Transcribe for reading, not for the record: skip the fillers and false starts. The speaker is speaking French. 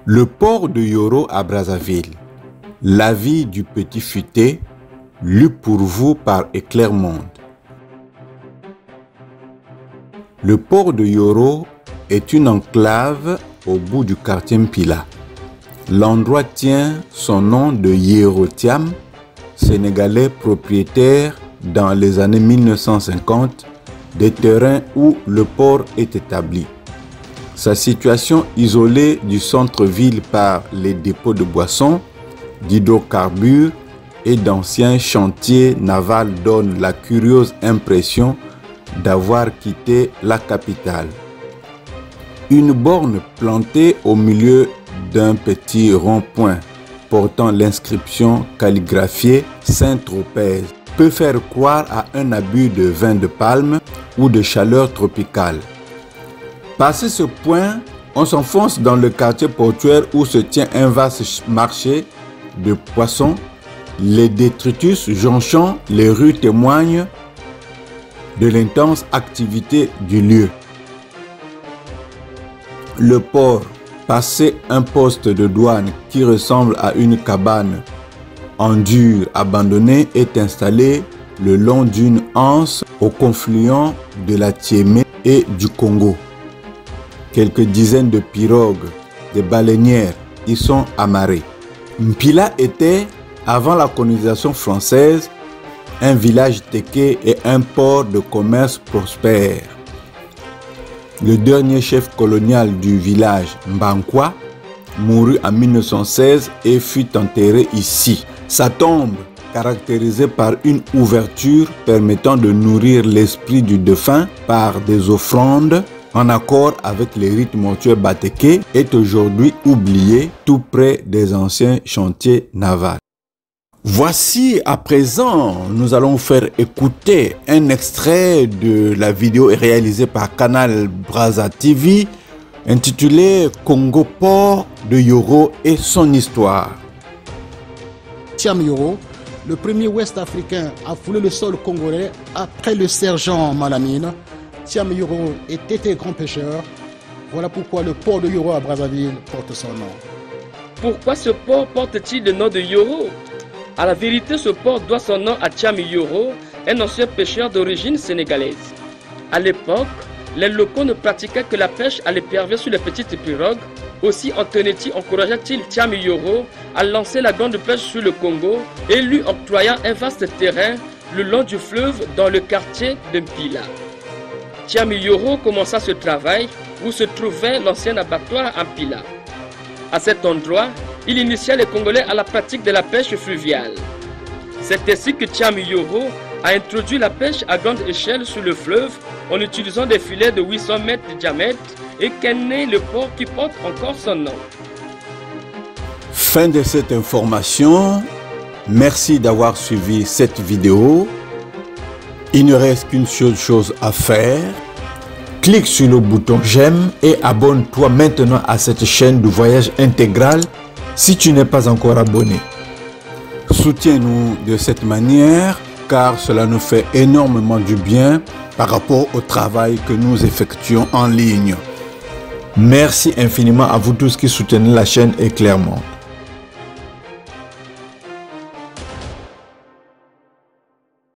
Le port de Yoro à Brazzaville. La vie du petit futé, lu pour vous par Éclair Monde. Le port de Yoro est une enclave au bout du quartier Mpila. L'endroit tient son nom de Yero Thiam, Sénégalais propriétaire dans les années 1950 des terrains où le port est établi. Sa situation isolée du centre-ville par les dépôts de boissons, d'hydrocarbures et d'anciens chantiers navals donne la curieuse impression d'avoir quitté la capitale. Une borne plantée au milieu d'un petit rond-point portant l'inscription calligraphiée Saint-Tropez peut faire croire à un abus de vin de palme ou de chaleur tropicale. Passé ce point, on s'enfonce dans le quartier portuaire où se tient un vaste marché de poissons. Les détritus jonchant les rues témoignent de l'intense activité du lieu. Le port, passé un poste de douane qui ressemble à une cabane en dur abandonnée, est installé le long d'une anse au confluent de la Tiémé et du Congo. Quelques dizaines de pirogues, des baleinières y sont amarrées. Mpila était, avant la colonisation française, un village téké et un port de commerce prospère. Le dernier chef colonial du village, Mbankwa, mourut en 1916 et fut enterré ici. Sa tombe, caractérisée par une ouverture permettant de nourrir l'esprit du défunt par des offrandes, en accord avec les rites mortuaires batékés, est aujourd'hui oubliée tout près des anciens chantiers navals. Voici à présent, nous allons vous faire écouter un extrait de la vidéo réalisée par Canal Brazza TV intitulée Congo Port de Yoro et son histoire. Thiam Yoro, le premier ouest-africain à fouler le sol congolais après le sergent Malamine. Thiam Yoro était grand pêcheur. Voilà pourquoi le port de Yoro à Brazzaville porte son nom. Pourquoi ce port porte-t-il le nom de Yoro? À la vérité, ce port doit son nom à Thiam Yoro, un ancien pêcheur d'origine sénégalaise. À l'époque, les locaux ne pratiquaient que la pêche à l'épervier sur les petites pirogues. Aussi Antonetti encouragea-t-il Thiam Yoro à lancer la grande pêche sur le Congo et lui octroya un vaste terrain le long du fleuve dans le quartier de Mpila. Thiam Yoro commença ce travail où se trouvait l'ancien abattoir à Mpila. À cet endroit, il initia les Congolais à la pratique de la pêche fluviale. C'est ainsi que Thiam Yoro a introduit la pêche à grande échelle sur le fleuve en utilisant des filets de 800 mètres de diamètre et qu'est né le port qui porte encore son nom. Fin de cette information. Merci d'avoir suivi cette vidéo. Il ne reste qu'une seule chose à faire. Clique sur le bouton j'aime et abonne-toi maintenant à cette chaîne de voyage intégral si tu n'es pas encore abonné. Soutiens-nous de cette manière car cela nous fait énormément du bien par rapport au travail que nous effectuons en ligne. Merci infiniment à vous tous qui soutenez la chaîne Éclair Monde.